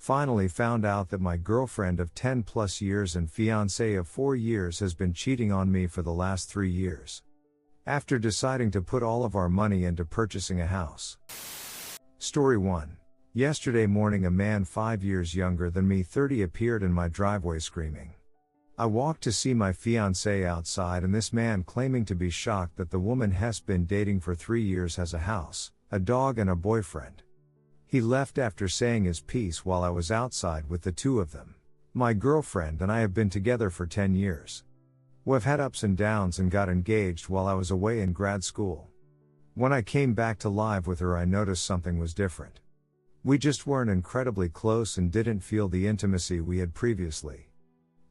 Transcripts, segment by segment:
Finally found out that my girlfriend of 10 plus years and fiancé of 4 years has been cheating on me for the last 3 years. After deciding to put all of our money into purchasing a house. Story 1. Yesterday morning a man 5 years younger than me 30 appeared in my driveway screaming. I walked to see my fiancé outside and this man claiming to be shocked that the woman he's been dating for 3 years has a house, a dog and a boyfriend. He left after saying his piece while I was outside with the two of them. My girlfriend and I have been together for 10 years. We've had ups and downs and got engaged while I was away in grad school. When I came back to live with her I noticed something was different. We just weren't incredibly close and didn't feel the intimacy we had previously.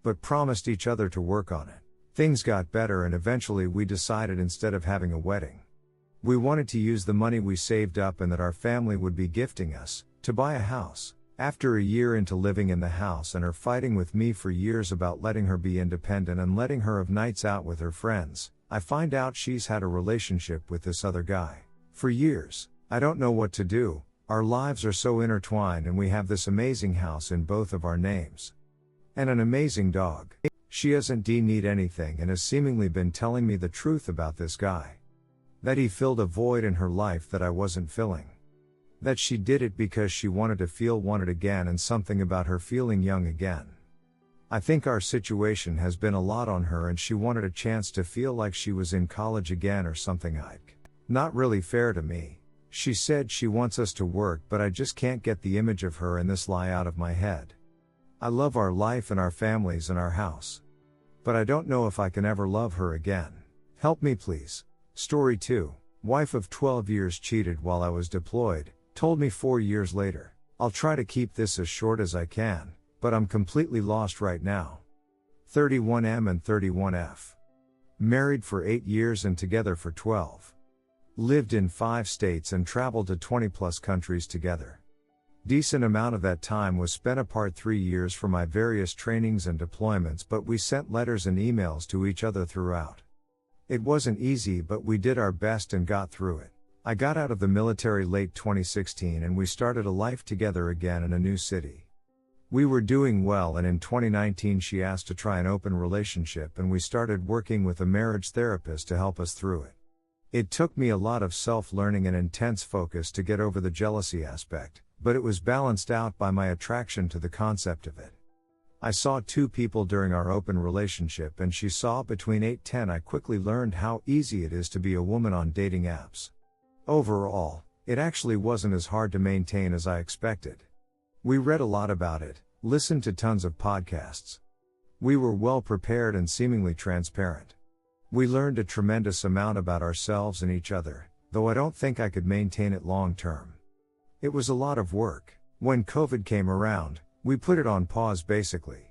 But promised each other to work on it. Things got better and eventually we decided instead of having a wedding, we wanted to use the money we saved up and that our family would be gifting us, to buy a house. After a year into living in the house and her fighting with me for years about letting her be independent and letting her have nights out with her friends, I find out she's had a relationship with this other guy. For years, I don't know what to do, our lives are so intertwined and we have this amazing house in both of our names. And an amazing dog. She doesn't need anything and has seemingly been telling me the truth about this guy. That he filled a void in her life that I wasn't filling. That she did it because she wanted to feel wanted again and something about her feeling young again. I think our situation has been a lot on her and she wanted a chance to feel like she was in college again or something. Not really fair to me. She said she wants us to work but I just can't get the image of her and this lie out of my head. I love our life and our families and our house. But I don't know if I can ever love her again. Help me please. Story 2. Wife of 12 years cheated while I was deployed, told me 4 years later. I'll try to keep this as short as I can, but I'm completely lost right now. 31M and 31F. Married for 8 years and together for 12. Lived in 5 states and traveled to 20 plus countries together. Decent amount of that time was spent apart 3 years for my various trainings and deployments, but we sent letters and emails to each other throughout. It wasn't easy but we did our best and got through it. I got out of the military late 2016 and we started a life together again in a new city. We were doing well and in 2019 she asked to try an open relationship and we started working with a marriage therapist to help us through it. It took me a lot of self-learning and intense focus to get over the jealousy aspect, but it was balanced out by my attraction to the concept of it. I saw 2 people during our open relationship and she saw between 8-10. I quickly learned how easy it is to be a woman on dating apps. Overall, it actually wasn't as hard to maintain as I expected. We read a lot about it, listened to tons of podcasts. We were well prepared and seemingly transparent. We learned a tremendous amount about ourselves and each other, though I don't think I could maintain it long term. It was a lot of work. When COVID came around, we put it on pause basically.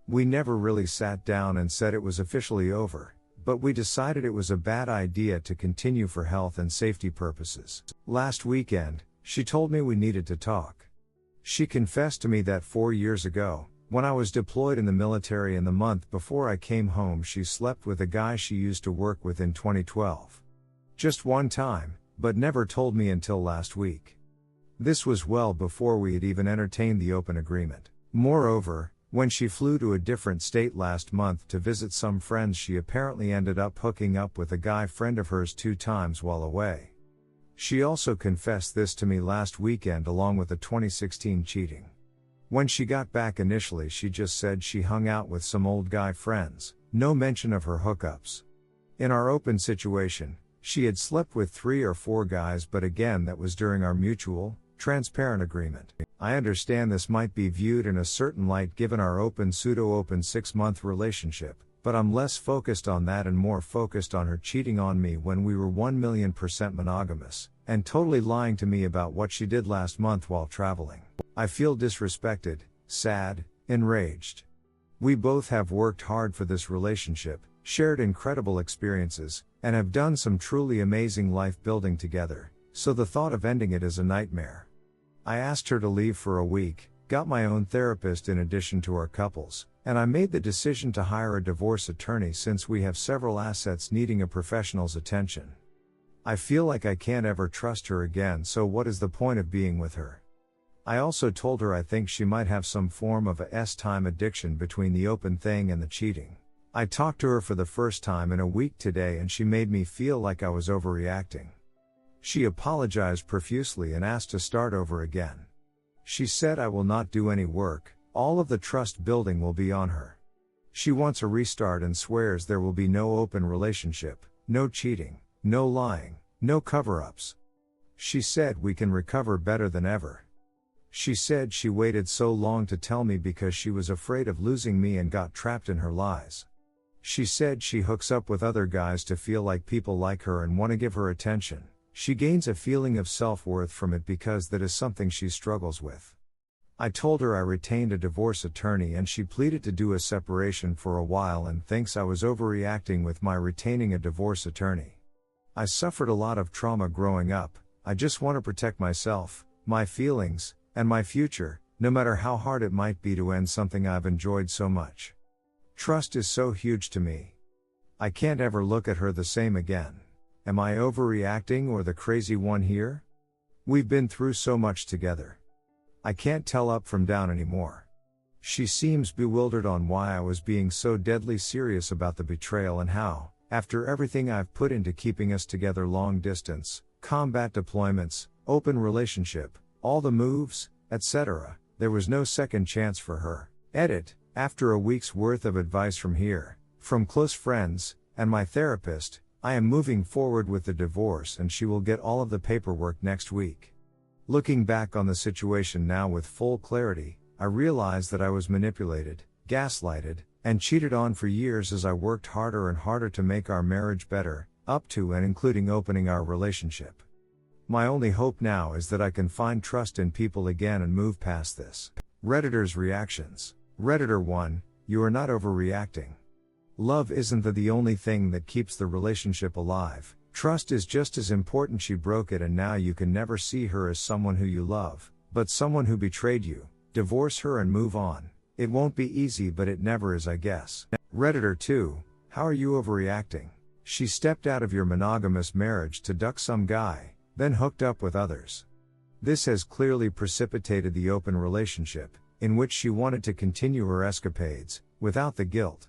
We never really sat down and said it was officially over, but we decided it was a bad idea to continue for health and safety purposes. Last weekend, she told me we needed to talk. She confessed to me that 4 years ago, when I was deployed in the military and the month before I came home she slept with a guy she used to work with in 2012. Just one time, but never told me until last week. This was well before we had even entertained the open agreement. Moreover, when she flew to a different state last month to visit some friends she apparently ended up hooking up with a guy friend of hers 2 times while away. She also confessed this to me last weekend along with the 2016 cheating. When she got back initially she just said she hung out with some old guy friends, no mention of her hookups. In our open situation, she had slept with 3 or 4 guys but again that was during our mutual, transparent agreement. I understand this might be viewed in a certain light given our open pseudo-open 6-month relationship, but I'm less focused on that and more focused on her cheating on me when we were 1,000,000% monogamous, and totally lying to me about what she did last month while traveling. I feel disrespected, sad, enraged. We both have worked hard for this relationship, shared incredible experiences, and have done some truly amazing life building together, so the thought of ending it is a nightmare. I asked her to leave for a week, got my own therapist in addition to our couples, and I made the decision to hire a divorce attorney since we have several assets needing a professional's attention. I feel like I can't ever trust her again, so what is the point of being with her? I also told her I think she might have some form of a S-time addiction between the open thing and the cheating. I talked to her for the first time in a week today and she made me feel like I was overreacting. She apologized profusely and asked to start over again. She said I will not do any work, all of the trust building will be on her. She wants a restart and swears there will be no open relationship, no cheating, no lying, no cover-ups. She said we can recover better than ever. She said she waited so long to tell me because she was afraid of losing me and got trapped in her lies. She said she hooks up with other guys to feel like people like her and want to give her attention. She gains a feeling of self-worth from it because that is something she struggles with. I told her I retained a divorce attorney and she pleaded to do a separation for a while and thinks I was overreacting with my retaining a divorce attorney. I suffered a lot of trauma growing up. I just want to protect myself, my feelings, and my future, no matter how hard it might be to end something I've enjoyed so much. Trust is so huge to me. I can't ever look at her the same again. Am I overreacting or the crazy one here? We've been through so much together. I can't tell up from down anymore. She seems bewildered on why I was being so deadly serious about the betrayal and how, after everything I've put into keeping us together, long distance, combat deployments, open relationship, all the moves, etc., there was no second chance for her. Edit, after a week's worth of advice from here, from close friends, and my therapist, I am moving forward with the divorce and she will get all of the paperwork next week. Looking back on the situation now with full clarity, I realize that I was manipulated, gaslighted, and cheated on for years as I worked harder and harder to make our marriage better, up to and including opening our relationship. My only hope now is that I can find trust in people again and move past this. Redditors' reactions. Redditor 1, you are not overreacting. Love isn't the only thing that keeps the relationship alive. Trust is just as important. She broke it and now you can never see her as someone who you love, but someone who betrayed you. Divorce her and move on. It won't be easy, but it never is, I guess. Redditor 2, how are you overreacting? She stepped out of your monogamous marriage to duck some guy, then hooked up with others. This has clearly precipitated the open relationship, in which she wanted to continue her escapades, without the guilt.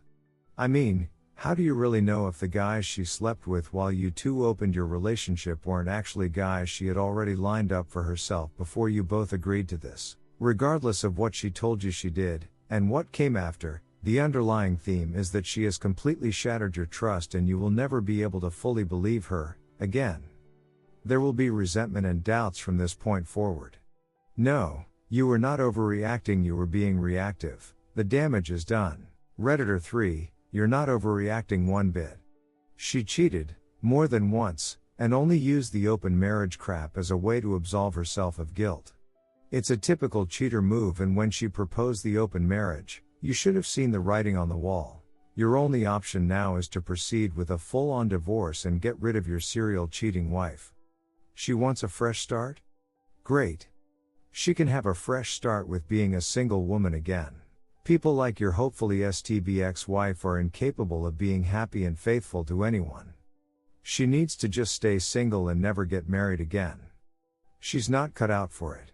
I mean, how do you really know if the guys she slept with while you two opened your relationship weren't actually guys she had already lined up for herself before you both agreed to this? Regardless of what she told you she did, and what came after, the underlying theme is that she has completely shattered your trust and you will never be able to fully believe her, again. There will be resentment and doubts from this point forward. No, you were not overreacting, you were being reactive. The damage is done. Redditor 3, you're not overreacting one bit. She cheated, more than once, and only used the open marriage crap as a way to absolve herself of guilt. It's a typical cheater move, and when she proposed the open marriage, you should have seen the writing on the wall. Your only option now is to proceed with a full-on divorce and get rid of your serial cheating wife. She wants a fresh start? Great. She can have a fresh start with being a single woman again. People like your hopefully STB ex-wife are incapable of being happy and faithful to anyone. She needs to just stay single and never get married again. She's not cut out for it.